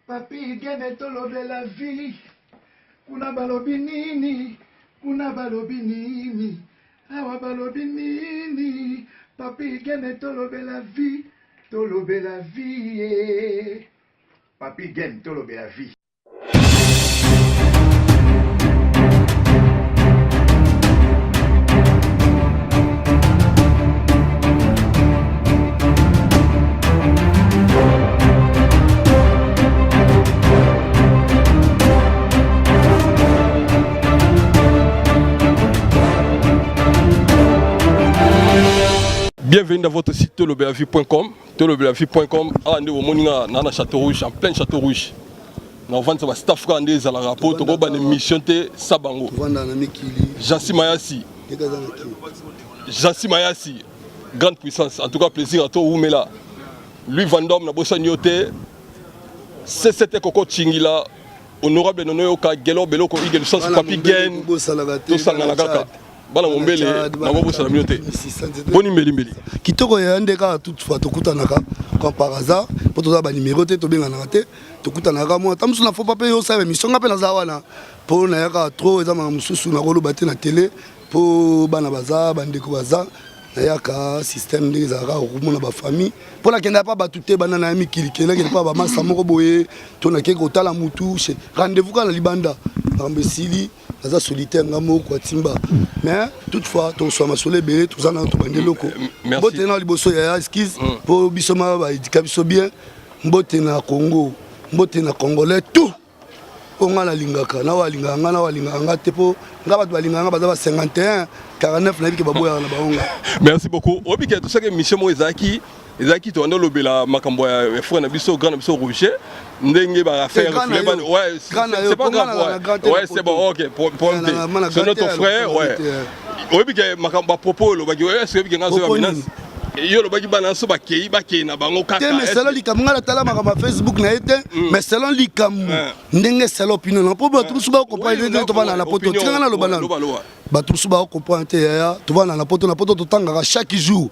Papi gene tolobe la vie. Kuna balobi nini? Kuna balobi nini? Awa balobi nini? Papi gene tolobe la vie. Tolobe la vie. Papi gene tolobe la vie. Bienvenue dans votre site tolobelavie.com. Tolobelavie.com, on est dans Château Rouge, en plein Château Rouge. Nous avons un staff grandé à la rapport, nous avons une mission de Sabango. Jansi Mayasi. Jansi Mayasi, grande puissance. En tout cas, plaisir à toi, Oumela. Lui, Vandom, na bossa nyote. C'est cette coco chingila. Honorable Nonoyoka, Gelo Beloko, Igel Sans Papi Gen. Tout ça, Nalagaka. Bana mombele na bobo sa miote boni mbeli kitoko ya ndeka toutefois tokutanaka comme par hasard pour toza ba numéro te to benga na te tokutanaka moi tamsu na faut pas payer ça émission ngape na zawana pour na yaka trop eza ma mususu na kolo bate na télé pour bana baza bandeko baza na yaka système de zara rumona ba famille pour la kenda pas batute bana na mikili kela ke pas ba masa moko boye to na ke ko tala mutu rendez-vous kana libanda ambesili naza solitaire ngamo kwa timba mais toutefois to so masole belé tout ça na to bande loko bote na liboso ya esquisse pour bisoma ba edika biso bien mbote na Congo mbote na congolais tout onga na lingaka na walinga nga na walinga nga te po nga bato balinga nga baza ba 51 49 na biki baboya na baonga. Merci beaucoup obike to sake mission mo ezaki to ando lobela makambo ya frère na biso grand na biso Roger ndenge ba faire ouais c'est pas grave ouais c'est bon OK c'est notre frère ouais obike makambo propos lo baki ouais c'est biki nga zo ya menace yo lo baki bana so bakei na bango kaka mais selon likam ngala tala makama Facebook na été mais selon likam ndenge selon opinion na po bato suba comprendre to bana na poto tinga na lo bana bato suba comprendre ya to bana na poto to tanga chaque jour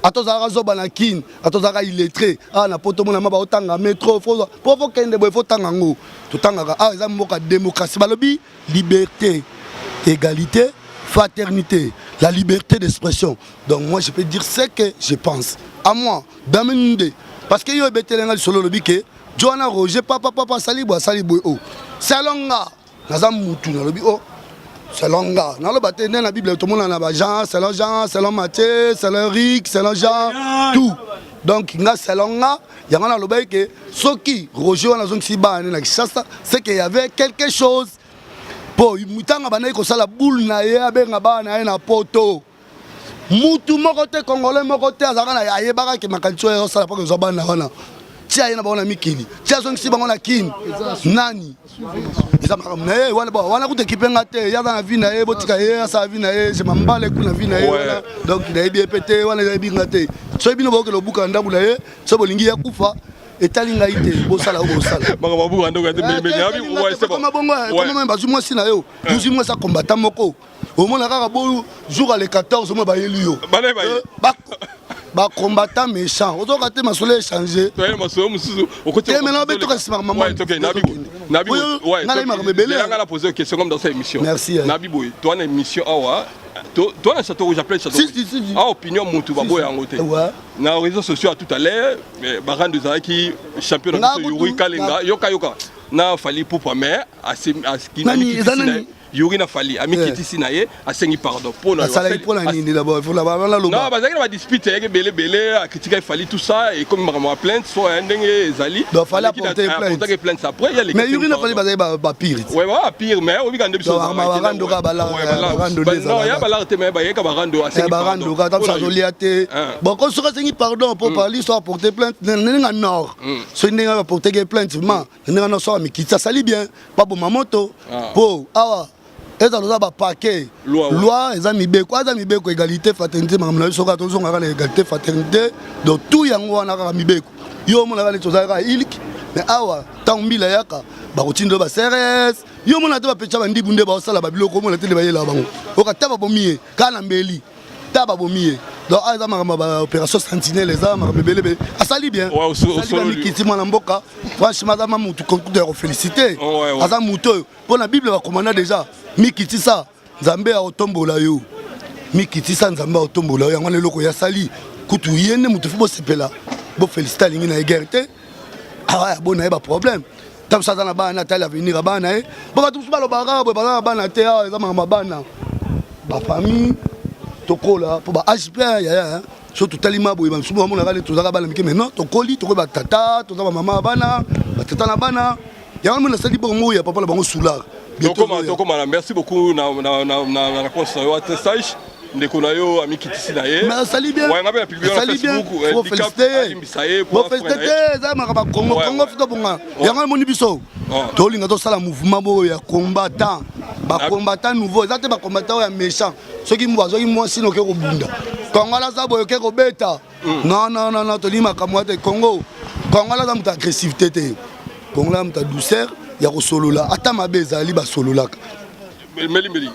atozaka zoba na kin atozaka illettré na poto mona maba otanga métro faut kende boy faut tanga ngo to tanga eza mboka démocratie balobi liberté égalité fraternité, la liberté d'expression. Donc moi je peux dire ce que je pense. À moi, dans mes nudes. Parce que yo bete lenga solo lobi ke Joana Roger papa salibo oh. Salonga nazam mutu na lobi oh. Salonga na lo bate na Bible tout le monde na ba Jean, selon Matthieu, selon Rick, selon Jean, tout. Donc nga salonga yanga na lobi ke soki Roger wana zongi ba na Kinshasa, c'est qu'il y avait quelque chose. Po mutanga bana ko sala boule na ye abenga bana ye na poto mutu moko te congolais moko te azaka na ayebaka ke makancho yo sala pa ko zobana wana tia ye na bana mikili tia zongi si bango na kin nani eza makamne wana ku te kipenga te ya na vie na ye botika ye sa vie na ye je mambale ku na vie na ye wana donc il a bien pété wana il a bien gâté so bino boko lo buka ndabu na ye so bolingi ya kufa etalinga ite bosala bosala banga mabuka ndo ngate mais nabi ouais c'est bon comment bazu moi si na yo 12 mois ça combattant moko au moins kaka bo jour à le 14 mois ba elio ba combattant méchant ozo kate masole changer toi masole musuzu okoti maintenant beto ka sima maman ouais OK nabi ouais ngala la poser une question comme dans cette émission merci nabi boy toi na émission awa toi na Château Rouge appelé Château Rouge opinion mutu babo ya ngote na réseaux sociaux tout à l'heure baran de Zaki champion de Yuri Kalenga yoka na fali pour mais à ce qui Yuri na fali ami kiti sinaye asengi pardon pour na ça pour la nini d'abord il faut la non bazaki na dispute avec belé à critiquer fali tout ça et comme ma plainte soit ndenge zali donc fallait porter plainte après il y a les mais Yuri na fali bazaki ba pire ouais ba pire mais obi kande biso barando ka bala non ya bala te mais ba yeka barando asengi barando ka tam sa joliate bon quand sera sengi pardon pour parler soit porter plainte ndenge nord so ndenge porter plainte vraiment ndenge na so mi kitsa sali bien pas bon mamoto po awa eza loza ba paquet loi eza mibeko égalité fraternité makamna soka to zonga na égalité fraternité donc tout yango wana ka mibeko yo mona ka toza ka ilk mais awa tambila yaka ba kotindo ba CRS yo mona te ba pecha ba ndibunde ba osala ba biloko mona te le ba yela bango okata ba bomie kana mbeli ta ba bomie donc eza makambo opération sentinelle eza makambo ebele asali bien mikiti mwana mboka franchement aza mutu kutu ya kofélicité aza mutu oyo mpo na bible bakomanda déjà mikiti sa nzambe akotombola yo mikiti sa nzambe akotombola yo yango wana eloko ya sali kutu ye nde mutu fo bosepela bofélicité alingi na ye guerre te awa bona ye baproblème ntango so aza na bana atali avenir ya bana ye bo bato mosusu balobaka boye baza na bana te awa eza makambo ya bana bafamille tokola mpo baage mpe yaya so totali maboye bamisusu bamonaka nde tozaka bana mike maintenant tokoli tokoyi batata toza bamama ya bana batata na bana yango mona asali bongo ya papa na bango soulard tokomana merci beaucoup na réponse na yo atestage ndeko na yo amikitisi na ye mais asali bien asali bien faut féliciter eza makambo Congo Congo fika bonga yango emoni biso tolinga tosala mouvement boyo ya combattant bacombattant nouveau eza te bacombattant oyo ya méchant soki azwaki mwasi noke kobunda Congo alaza boyo oke kobeta non tolingi makambo ya te Congo alaza moto agressivité te Congo alaza moto ya douceur ya kosolola ata mabe ezali basololaka meli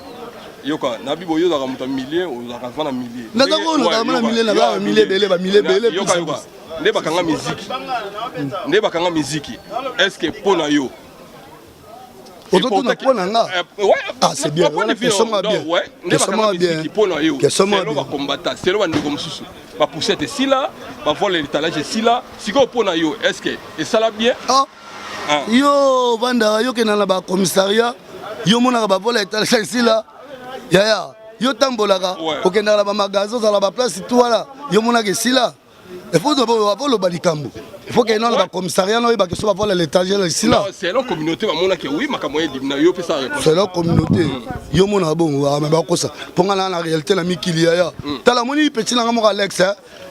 yoka nabi boyo za kamuta millier ozaka vana millier nazako na millier na millier bele yoka nde bakanga miziki est-ce que pona yo ototuna pona nga ah c'est bien question bien pona yo c'est ba combattre c'est le bandeko mususu ba poussette sila ba voler l'étalage sila siko pona yo est-ce que et ça la bien yo vanda yo kenana ba commissariat yo monaka ba voler l'étalage sila yaya yo tambolaka okendaka na bamagasin ozala baplace tu wana yo monaka esila efoloba likambo ifo kena na bacommissariat noyebaka so bavola l'étagere esila c'est leur communauté bamonaki oui makambo edimina yo mpe sa réponse c'est leur communauté yo monaka bongo me bakosa mponga na na réalité na mikili yaya tala moni petit nanga moko Alex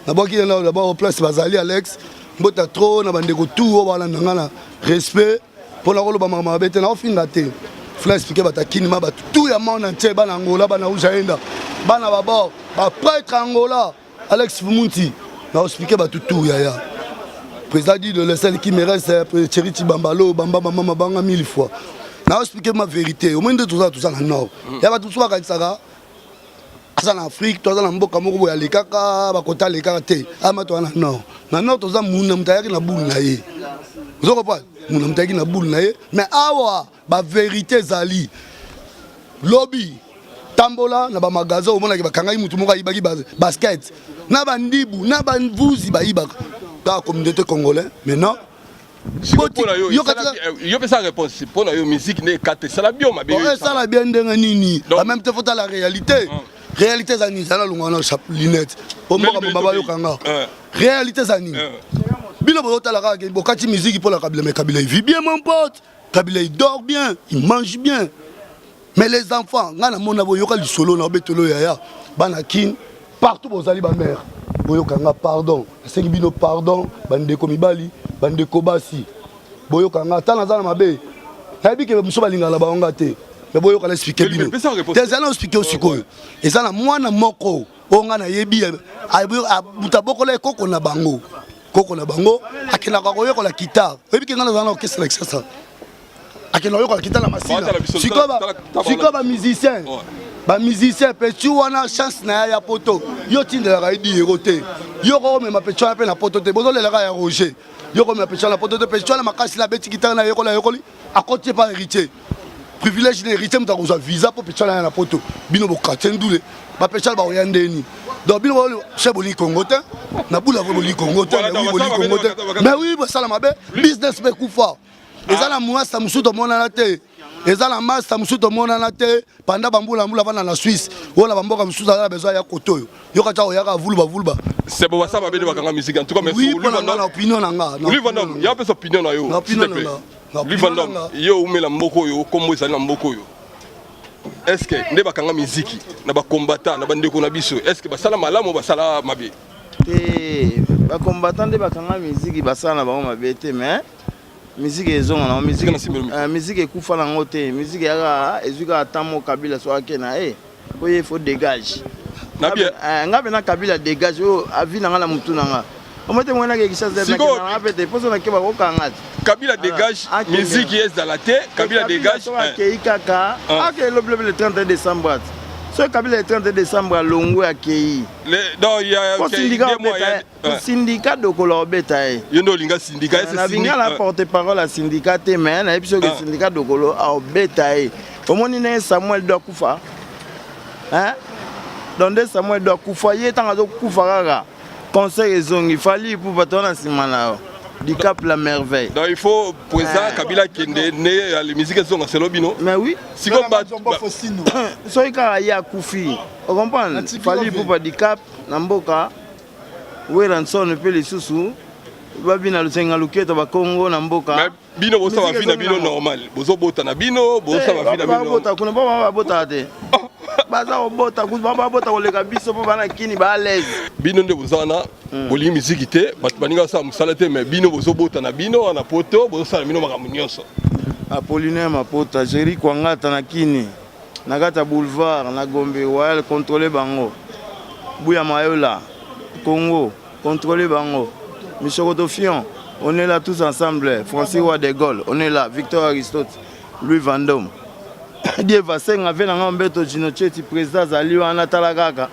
nabwaki d'abord place bazali Alex mbota trop na bandeko tout oyo balandanga na respect mpona koloba makambo mabe te naofinga te fla expliquer batakini ma bato tout ya monde entier bana Angola bana ujaenda bana babo ba prêtre Angola Alex Fumunti na expliquer bato tout ya président dit le seul qui me reste Cheriti Bambalo bamba mama banga 1000 fois na expliquer ma vérité au moins de tout ça na nord ya bato so bakalisaka asa na Afrique to na mboka moko boya lekaka bakota lekaka te ama to na nord to za muna mutayaki na bulu na ye vous comprenez muna mutayaki na bulu na ye mais awa ba vérité zali lobby tambola na ba magasin au mona ki bakanga mutu moko ayibaki basket na bandibu na banvuzi bayibaka ta communauté congolais maintenant yo pesa réponse pour na yo musique ne kate ça la bien ma bien ça la bien ndenge nini en même temps faut la réalité réalité zani ça la lungana lunette pour mboka baba yo kanga réalité zani bino bo tala ka bokati musique pour la Kabila mais Kabila il vit bien mon pote Kabila il dort bien il mange bien mais les enfants ngana mona bo yoka lisolo na betolo yaya bana kin partout bozali ba mère boyoka nga pardon asengi bino pardon bandeko mibali bandeko basi boyoka nga tana zana mabe habi ke muso balinga la baonga te mais boyoka la expliquer bino tezana expliquer osikoyo ezana mwana moko onga na yebi mutabokola ekoko na bango akena ka koyoka la guitare habi ke ngana zana orchestre like ça akena koyoka la guitare na masina sikoba ba musicien ba musicien petit wana chance na ya poto yo tindela ka idi erote yo ko me ma petit wana pe na poto te bozo lela ka ya Roger yo ko me petit wana poto te petit wana makasi la beti kitana na yekoli akotie pas héritier privilège de héritier mta ko visa pour petit wana na poto bino bokatse ndule ba petit ba oyandeni donc bino cheboli Congo te na bula boli Congo te mais oui ba sala mabe business be kufa ezala mwasa musuto mona na te ezala master musuto mona na te panda bambula vana na Suisse wala bamboka musuto ala besoin ya kotoyo yoka cha oyaka vulba c'est bon ça va bien bakanga musique en tout cas mais oui na opinion nanga lui Vandam ya pesa opinion na yo s'il te plaît lui Vandam yo umela mboko yo kombo ezali na mboko yo est-ce que nde bakanga musique na ba combattant na bandeko na biso est-ce que basala malamu basala mabe ba combattant nde bakanga musique basala na ba mabe te mais musique ezonga na musique ekufa nango te musique yaka ezuka atamo Kabila so akena oye faut dégage na bien ngabe na Kabila dégage o avi nanga na mutu nanga omote mwana ke kisha zeba na apete poso na keba ko kanga Kabila dégage musique est dans la tête Kabila dégage ok ikaka ok le 30 décembre Ce Kabila le 30 décembre à Longo à Kei. Non, il y a un syndicat de Colobeta. Il y a un syndicat. Il y a la porte-parole à syndicat, mais il y a un syndicat de Colobeta. Au moins, il y a Samuel Dokoufa. Donc, Samuel Dokoufa, il y a un Dokoufa. Conseil et zone, il fallait pour bâton à Simana. Du Cap la merveille. Donc il faut président Kabila qui est né à la musique zone c'est lobino. Mais oui. Si comme soy kaya Koufi. On comprend. Il fallait pour du Cap Namboka. Où est ranson peut les sous. Babina le Sengaluketo ba Congo Namboka. Mais bino bossa va vina bino normal. Bozo bota na bino, bossa va vina bino. Bota kuna ba bota te. Baza bota ku ba bota ko le kabiso po bana kini ba à l'aise. Bino nde bozana boli musique te baninga sa musala te mais bino bozo bota na bino na poto bozo sala bino makambo nyonso. Apollinaire Mapota Jerry Kwangata na kini na kata boulevard na Gombe Royal contrôler bango. Bouya Mayola Congo contrôler bango. Michel Rotofion, on est là tous ensemble. Francis Roy de Gaulle, on est là. Victor Aristote, Louis Vendôme. Dieu va s'en avec l'ambeto Ginochetti, président Zali Wana Talagaka.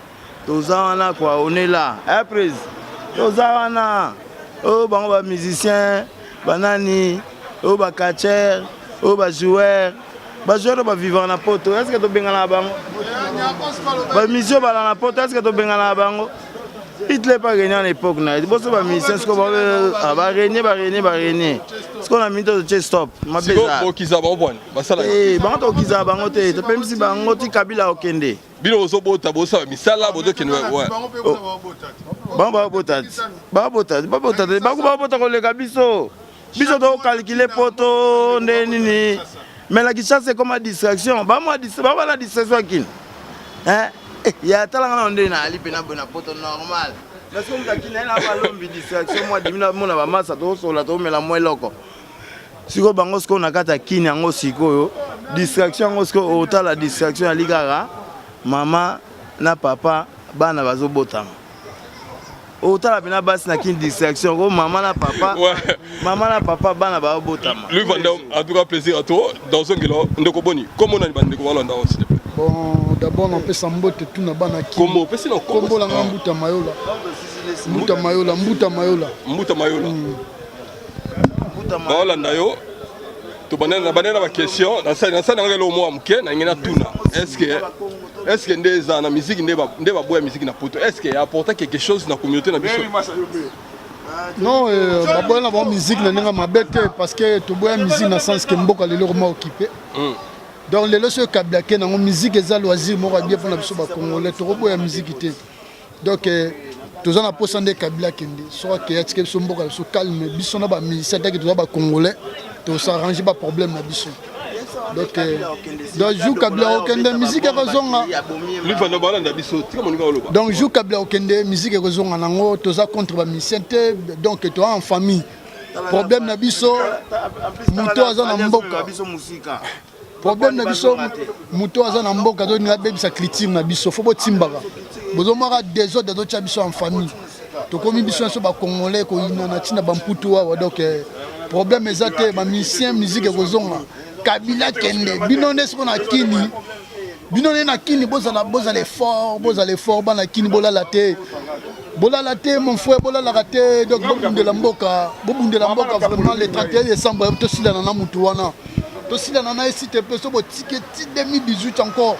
Tozawana quoi, on est là. Après, Tozawana. Oh, bah, musicien, banani, oh, bah, catcher, oh, bah, joueur. Bah, joueur, bah, vivant na poto. Est-ce que tu benga la bango? Bah, mission, bah, la poto. Est-ce que tu benga la bango? Hitler pas gagné à l'époque. Il faut que les musiciens soient régner. Ce qu'on a mis de stop. Ma belle. Si vous avez eh, bango qui a bango te. Tu peux me dire bango ti Kabila okende. Bino ozo bota bosa misala bodo kene ouais. Bango bota. Bango bota. Bango bota. Bango bota ko le kabiso. Biso do calculer poto nini. Mais la guichette c'est comme distraction. Bango la distraction kin. Hein? Il y a talent on est na ali pena bona poto normal. Parce que on qui na ba lombi distraction moi dimina mona ba masa to so la to mela moi loko. Siko bango sko na kata kini yango sikoyo distraction ngo sko ota la distraction ali kaka mama na papa bana bazo botama. Ota la pena basi na kini distraction ko mama na papa. Mama na papa bana ba botama. Lui Vandam a tout cas plaisir à toi dans un kilo ndeko boni. Comment on a bande ko walanda aussi. Bon, d'abord on peut s'emboter tout na bana ki. Comment on peut se combo la Mbuta Mayola. Mbuta Mayola, Mbuta Mayola. Mbuta Mayola. Ba Holanda yo. To banana ba question, na ça ngelo mo amke na ngena tuna. Est-ce que ndeza na musique ndeba boya musique na poto. Est-ce qu'il apporte quelque chose na communauté na biso? Non, ba boya na musique na nga mabete parce que to boya musique na sens que mboka lelo ma occupé. Donc les lois Kabila qui na musique eza loisir mo bien pour na biso ba congolais to boya musique te. Donc tous en a posé Kabila kende soit que est-ce que so mboka so calme biso na ba musicien ta que to ba congolais to s'arranger ba problème na biso. Donc joue Kabila okende musique razonga. Lui va no balanda biso tika moninga oloba. Donc joue Kabila okende musique razonga nango to za contre ba musicien te donc to en famille. Problème na biso muto aza na mboka biso musika. Problème na biso muto aza na mboka to nga bebisa critique na biso fo botimbaka. Bozo mara des autres d'autres biso en famille. To komi biso so ba congolais ko ina na tina ba mputu wa donc problème ezate ba musicien musique kozonga. Kabila kende binone ce qu'on a kini binone na kini boza l'effort bana kini bola la te mon frère bola la raté donc bobunde la mboka vraiment le 31 décembre to sila na mutu wana to sila na ici te peso bo ticket 2018 encore.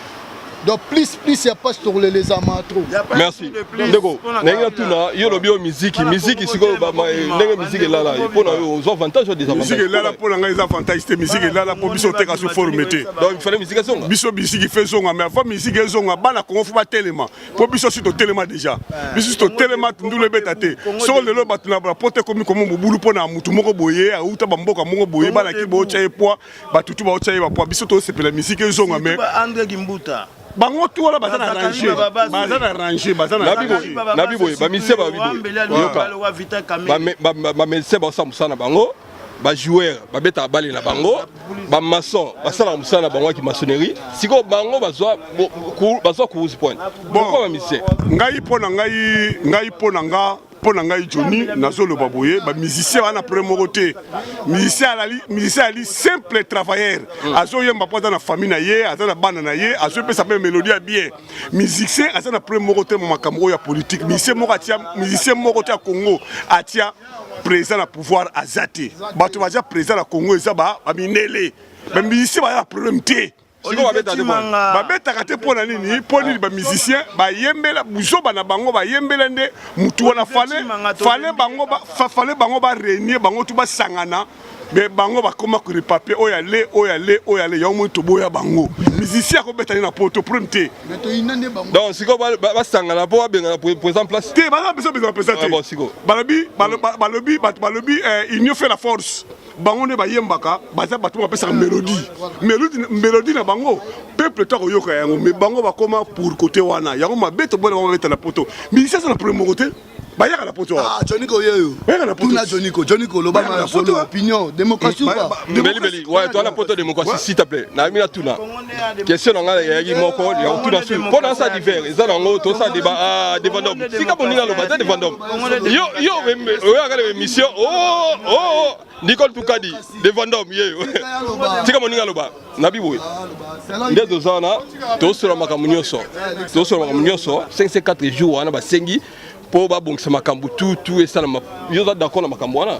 Donc plus il n'y a pas sur les amateurs. Merci. Ndeko, nenga tuna yo bio musique siko ba nenga musique là il faut aux avantages des avantages. Musique là pour nga les avantages c'est musique là pour biso te ka so formité. Donc il fallait musique songa. Biso musique fait songa mais avant musique songa bana ko faut pas tellement. Pour biso sur tellement déjà. Biso sur tellement ndule betate. So le lo batuna ba porter comme mobulu pona mutu moko boye a uta ba mboka moko boye bana ki bo chaye poa ba tutu ba chaye ba poa biso to c'est la musique songa mais André Gimbuta. Bango tout wala bazana arranger nabi boy ba mise ba ba mise ba samusana bango ba joueur ba beta bale na bango ba maçon ba sala musana bango ki maçonnerie siko bango bazwa kuuzi point bon ba mise ngai pona nga mpo na ngai Johnny nazoloba boye ba musicien wana premier côté musicien ali simple travailleur azoyemba po na famille na ye aza na bana na ye azopesa pe mélodie ya bien musicien aza na premier côté mo makambo ya politique musicien moko tia Congo atia président na pouvoir azate bato baza président na Congo eza ba minele ba musicien ba problème té babetaka te mpo na nini mpo nini bamusicien bayembela buzoba na bango bayembela nde mutu wana fale bango barenie bango tu basangana me bango bakoma kuri papier oyale yango moi toboya bango musicien akobetani na poto problème te donc siko basangana mpo babengana présent place te baza besoin présent te balobi union fait la force bango ne bayembaka baza bato bapesaka mélodie na bango peuple to koyoka yango mais bango bakoma pour côté wana yango mabeto bona babeta na poto musicien ça na premier côté bayaka na poto Johnny Koyeyo tuna Johnny Ko loba na photo opinion démocratie ou pas beli ouais toi la poto démocratie s'il te plaît na mina tuna question nga ya yi moko ya tuna sur pour dans ça divers eza nango to ça débat devant d'homme sika boninga lo bata devant d'homme yo regarde l'émission Nicole Tukadi devant d'homme yeyo sika boninga lo ba nabi boy nde dozana to sur makambo nyonso 54 jours wana basengi po babongisa makambo tout et ça yo za d'accord na makambo wana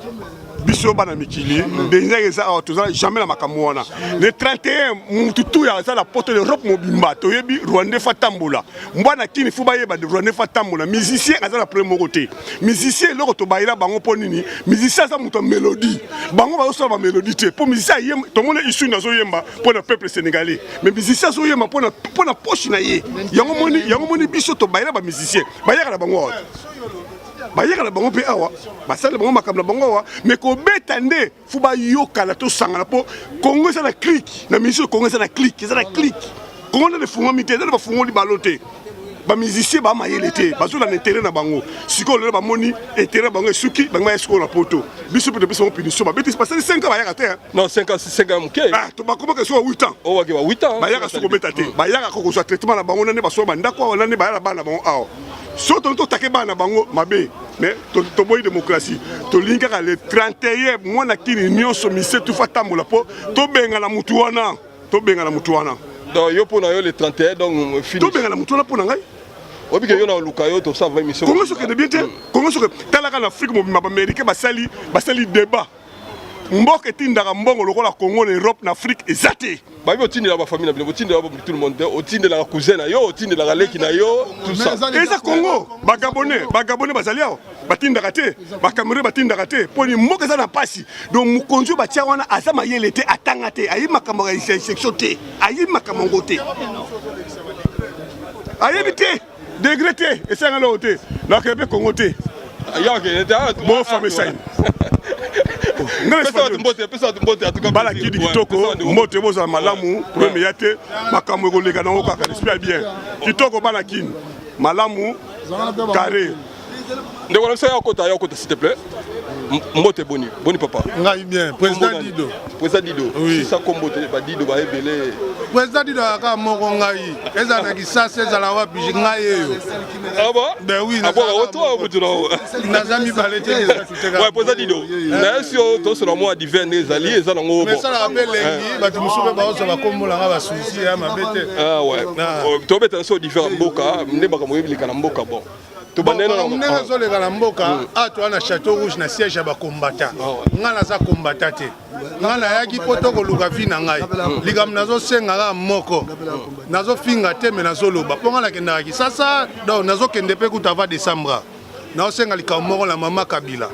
biso bana mikili déjà eza toza jamais na makambo wana le 31 mututu ya za la porte de l'Europe mobimba toyebi Rwanda fatambola mbana kini fuba yeba de Rwanda fatambola musicien aza la premier côté musicien loko to bayila bango po nini musicien za muto mélodie bango ba osala ba mélodie te po musicien yem to mona isu na zo yemba po na peuple sénégalais mais musicien zo yemba po na poche na ye yango moni biso to bayila ba musicien bayaka na bango bayaka na bango pe awa basala bango makambo na bango awa mais ko beta nde fu ba yoka la to sangana po Congo ça na clique na musique Congo ça na clique Congo na fungo mité na ba fungo li baloté ba musicien ba mayele te bazo na intérêt na bango siko le ba moni intérêt bango suki bango esiko na poto biso pe biso punition ba beti parce que 5 ans bayaka te non 5 ans mké to ba comment que soit 8 ans o wa 8 ans bayaka soko beta te bayaka ko so traitement na bango na ne ba so ba ndako na ne bayala bana bango awa so to take bana bango mabe mais to boy démocratie to linga le 31 mwana kini nyonso mise tu fatambola po to benga na mutu wana donc yo pona yo le 31 donc fini to benga na mutu wana pona ngai obi ke yo na luka yo to ça va émission Congo so que de bien te Congo so que talaka na Afrique mobimba ba américain basali débat mboka etindaka mbongo lokola Congo na Europe na Afrique ezate babi otindela ba famille na bino otindela ba tout le monde otindela ka cousin na yo otindela leki na yo tout ça eza Congo ba Gabonais bazali awa batindaka te ba Cameroun batindaka te poni mboka eza na pasi donc mukonzo batia wana aza mayele te atanga te ayi makambo ya section te ayi makambo te ayi te dégré esanga lo te na kebe Congo te ya ke bon famille ça bala kidi kitoko mbote boza malamu premier yate makambo koleka nango kaka esprit bien kitoko bala kini malamu carré ndeko na ya kota s'il te plaît mbote boni papa ngai bien président Dido si ça combote ba Dido ba ebele président Dido aka moko ngai eza na kisasa eza la wapi ngai eyo ah bon ben oui na bon toi buturo na zami balete ouais président Dido na sio to sur moi divers les alliés eza nango mais ça la rappelle lengi batu musupe ba ozo ba kombola nga ba souci ya mabete ah ouais to beta so différent mboka ndeba ka moyebilika na mboka bon to banena na zoleka na mboka ato na Château Rouge na siège ya ba combattant nga naza combattant te nga na yaki poto koluka vi na ngai likam nazo senga ga moko nazo finga te me nazo loba ponga na kenda ki sasa donc nazo kende pe kutava décembre nazo senga likam moko la mama Kabila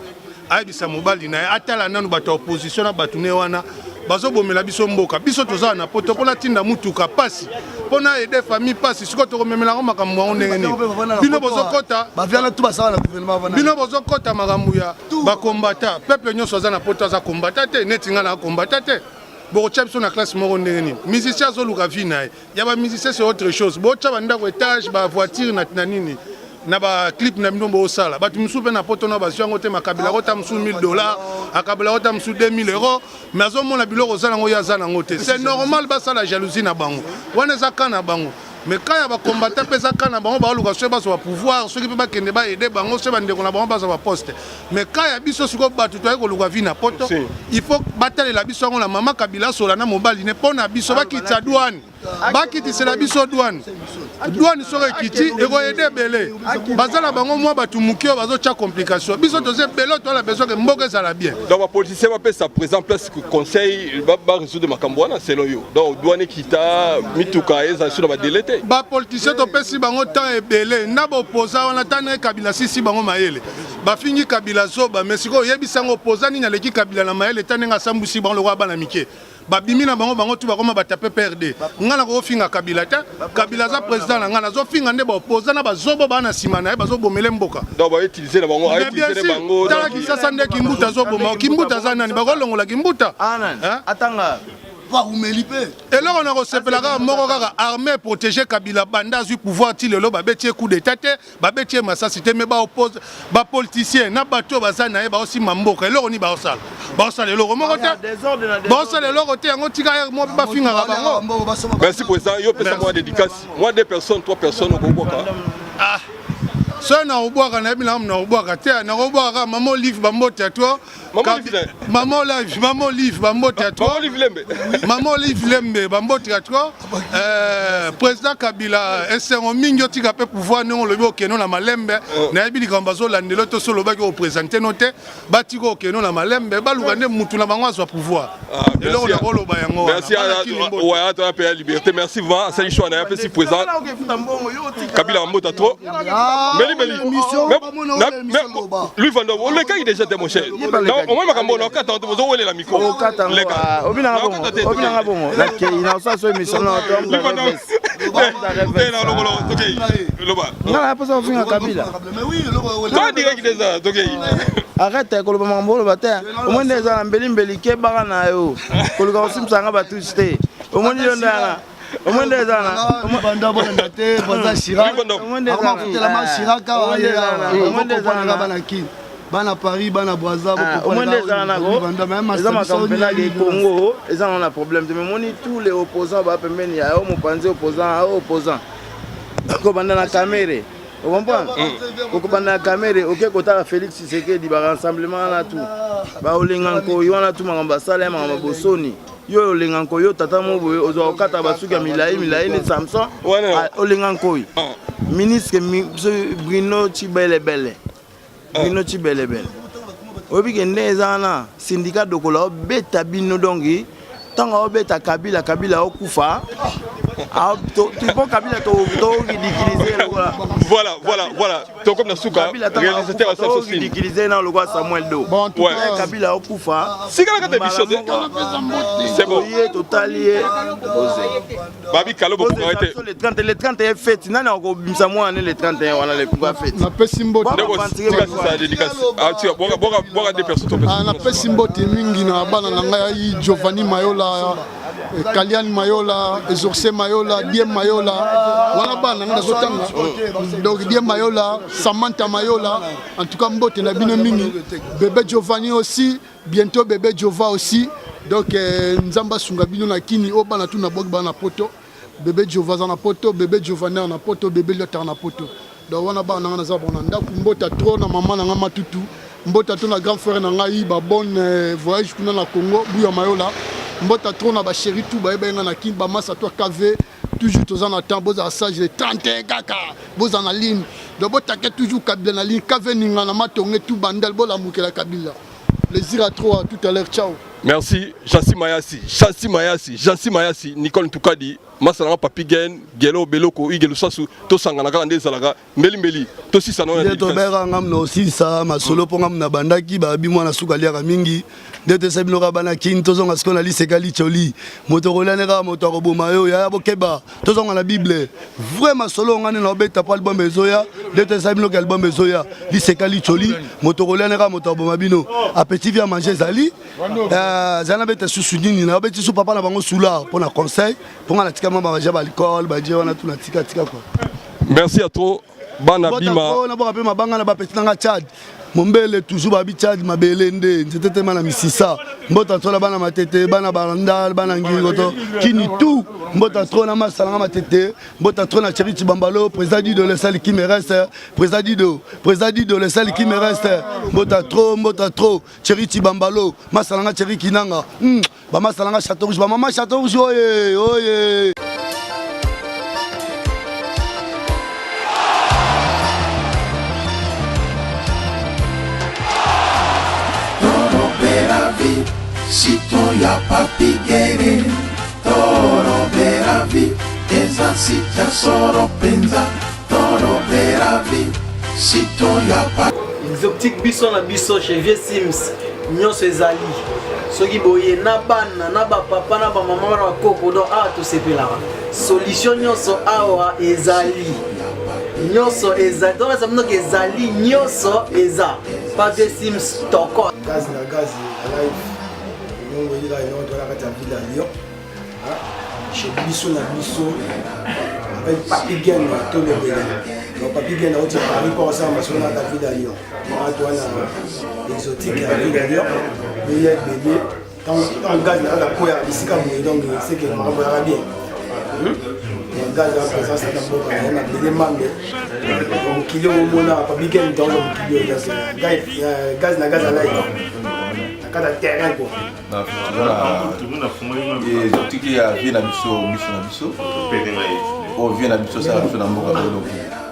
ayebisa mobali na atala nanu bato opposition na batu ne wana bazo bomela biso mboka biso toza na poto pona tinda mutuka pasi pona aider famille pasi siko to komemela ko makambo ngo ndenge ni bino bozo kota ba viala tout basala na gouvernement bana bino bozo kota makambo ya ba combattant peuple nyonso za na poto za combattant te netinga na combattant te bo tcha biso na classe moko ndenge ni musicien zo luka vi na ya ba musicien c'est autre chose bo tcha banda ko étage ba voiture na nini na ba clip na minombo osala batu musupe na poto na ba zwango te makabila kota musu $1000 akabila kota musu €2000 mais azo mona biloko osala ngo ya za nango te c'est normal ba sala jalousie na bango wana za kana bango mais quand ya ba combattant pesa kana bango ba luka so ba so pouvoir ceux qui peut ba kende ba aider bango so ba ndeko na bango ba so ba poste mais quand ya biso siko batu to ko luka vina poto il faut battre la biso na mama Kabila sola na mobali ne pona biso ba kitsa douane ba kitisa la biso douane sore kiti e ko aider belé bazala bango moi batu mukio bazo cha complication biso to ze belo to la besoin que mboka ça la bien donc ma politicien va faire sa présence place conseil va résoudre makambo wana selon yo donc douane kita mituka eza sur ba délété ba politicien to pesi bango temps ebele na ba opposant wana tane Kabila sisi bango mayele ba fingi Kabila zoba mais siko yebisango opposant ni na leki Kabila na mayele tane nga sambusi bango lo bana mike babimi na bango tu bakoma batape PRD ngana ko finga Kabila ta Kabila za président na ngana zo finga nde ba opposant na bazobo bana sima na bazo bomele mboka donc ba utiliser na bango utiliser bango tala kisasa nde kimbuta zo boma kimbuta za nani ba kolongola kimbuta atanga et là on a reçu la moko kaka armée protéger Kabila banda zu pouvoir ti lelo ba betie coup d'état te ba betie massacité mais ba oppose ba politicien na bato bazana ba aussi mamboka et là on y ba osala lelo moko te ba osala lelo te ngo tika mo ba finga bango. Merci président yo pesa moi dédicace moi 2 personnes 3 personnes au boka so na obwaka na bila na obwaka te na obwaka mama Olive bambote toi maman Olive bambote toi maman Olive lembe bambote toi président Kabila esengo mingi otika pe pouvoir non lobi okeno na malembe na yebili kamba zo landelo to solo ba ko présenter noté batiko okeno na malembe baluka ne mutu na bango azwa pouvoir et là on a koloba yango merci à toi la liberté merci vraiment ça choix na pesi président Kabila bambote toi lui vando le cas il déjà démonché au moins makambo na kata to bozo wele la micro le cas obina bongo la ke ina sa so émission na to ngala pas ça finga Kabila toi direct déjà donc arrête ko lo mambo lo bata au moins des ans mbeli ke baka na yo ko lo ka simsanga ba tuste au moins yo ndana au moins des ans banda bona ndate boza Chirac ama futela ma Chirac ka au moins des ans bana ki bana Paris bana Brazza au moins des ans na eza makampela ke Congo eza on a problème mais moni tous les opposants ba pembeni ya o mopanzi opposant ko banda na caméra vous comprenez ko banda na caméra OK kota Félix Tshisekedi ba rassemblement na tout ba olenganko yo na tout makamba sala makamba bosoni yo olenganko yo tata moboye ozo okata basuka milai ni Samson olenganko ministre Bruno Tshibelebele obi ke ndezana syndicat dokola beta bino dongi tanga obeta Kabila okufa tu peux Kabila to ridiculiser voilà donc comme na suka réalisateur à ça aussi ridiculiser na le Samuel Do Kabila okufa sika na kata biso c'est bon totalier babi kalo bo arrêter le 30 est fête nana ko bimsa moi le 31 wana le pouvoir fête na pesimbo ça dédicace tu boka des personnes na pesimbo mingi na bana na ngai Giovanni Mayola Kalian Mayola Exorcé Mayola Diem Mayola wana bana nga zotanga donc Diem Mayola Samantha Mayola en tout cas mbote na bino mingi bébé Giovanni aussi bientôt bébé Jova aussi donc nzamba sunga bino na kini o bana tuna bok bana poto bébé Jova na poto bébé Giovanni na poto bébé Lota na poto donc wana bana nga za bona ndaku mbota trop na mama na nga matutu mbota to na grand frère na ngai ba bonne voyage kuna na Congo buya Mayola mbota trop na ba chéri tout ba benga na kimba masa toi KV toujours tous en temps boza sage de 31 kaka boza na ligne donc botake toujours Kabila na ligne KV ninga na matonge tout bandel bola mukela Kabila plaisir à trop tout à l'heure ciao. Merci Jansi Mayasi Nicole Ntukadi Masana Papi Gen Gelo Beloko Igelo Sasu to sangana kala ndezalaga mbeli to sisa no ya to bera ngam no sisa masolo po ngam na bandaki ba bi mwana suka liaka mingi ndete sabino ka bana kin to zonga skona li sekali choli moto rolane ka moto ko boma yo ya bokeba to zonga na bible vraiment solo ngane na obeta pa album ezoya ndete sabino ka album ezoya li sekali choli moto rolane ka moto boma bino appétit via manger zali zana beta susu nini na obeti su papa na bango sula pour na conseil pour na tika mama baja ba alcool ba je wana tuna tika quoi. Merci à toi Bana bima. On a pas rappelé ma banga na ba petit nanga Tchad. Mombele toujours babi Tchad mabelende. C'était tellement na misisa. Mbota trop la bana matete, bana barandal, bana ngingoto. Kini tout. Mbota trop na masala matete. Mbota trop na Chéri Chibambalo, président de le seul qui me reste. Président de le seul qui me reste. Mbota trop. Chéri Chibambalo, masala Chéri Kinanga. Ba masala Château Rouge, ba maman Château Rouge oye. Sito ya papi gere Toro beravi Eza sita soro penza Toro beravi Sito ya papi Les optiques biso na biso chez Vieux Sims Nyonso ezali Soki boye na bana na ba papa na ba mama na koko donc a to sepela solution nyonso awa ezali nyonso ezali donc ça veut dire ezali nyonso eza pas Vieux Sims toko gaz live on va dire on doit la ville à Lyon chez biso na biso avec papi gain to le bébé donc papi gain au Paris pour ça on va la ville à Lyon on doit la exotique à ville à Lyon il y a bébé tant gaz la quoi ici comme donc c'est que on va bien gaz la présence dans beaucoup on a des demandes donc kilo mona papi gain dans le kilo gaz na gaz à live cada terrain quoi. Et surtout qu'il y a vie na biso. Oh vie na biso ça biso na mboka lolo.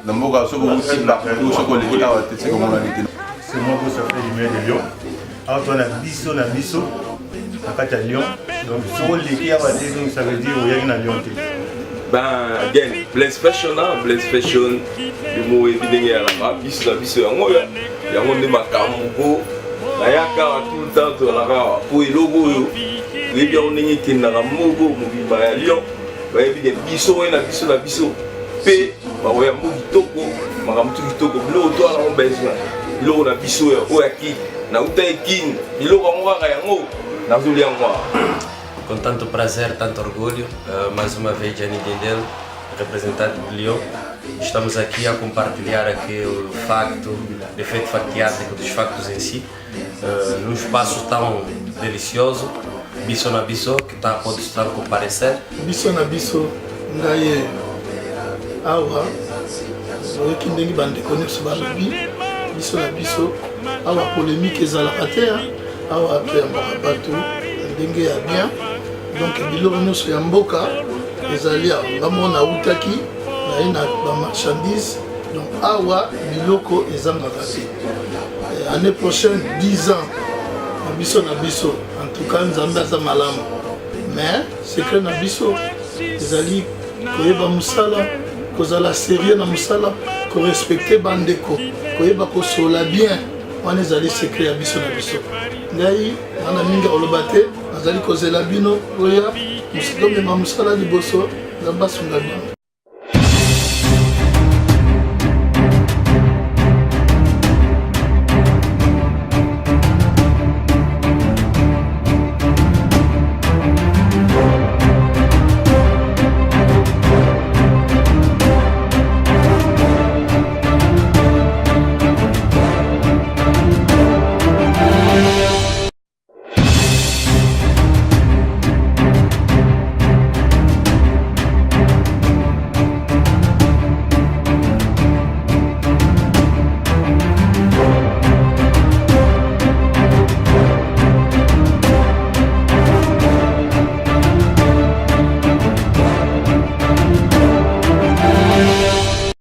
Na mboka soko aussi ba soko le kita wa tetse comme on a dit. C'est moi qui ça fait du maire de Lyon. Alors toi na biso na kata Lyon. Donc soko le kita wa tetse donc ça veut dire o ya na Lyon te. Ben again Blaze Fashion le mot évidemment là biso yango ne makambo Nayaka tout le temps sur la rare pour les logos. Les bien on est qui n'a pas mogo, mobile à Lyon. Bah évidemment biso et la biso. P, bah ouais toko, madame tout toko. L'eau toi là on baisse là. L'eau la biso ou qui, na uta kin. L'eau on va ganhar na zulia moi. Com tanto prazer, tanto orgulho, mais uma vez Gianni Dendel, representante de Lyon. Estamos aqui a compartilhar aqui o facto, o efeito fatiático dos factos em si, num espaço tão delicioso, biso na biso, que está a pode estar a comparecer. Biso na biso, ngai awa, zoe ki ndenge bande connaître balobi, biso na biso, awa polémique ezalaka te, awa pe yambaka bato, ndenge ya bien, donc biloko nyonso ya mboka ezali ngambo na utaki. Na ba marchandise donc awa biloko ezangaka te année prochaine 10 ans na biso en tout cas nzambe aza malamu mais secret na biso ezali koyeba musala kozala sérieux na musala korespecte bandeko koyeba kosola bien wana ezali secret ya biso na biso ngai wana mingi oloba te nazali kozela bino oya musatomema musala liboso nzambe asunga bino.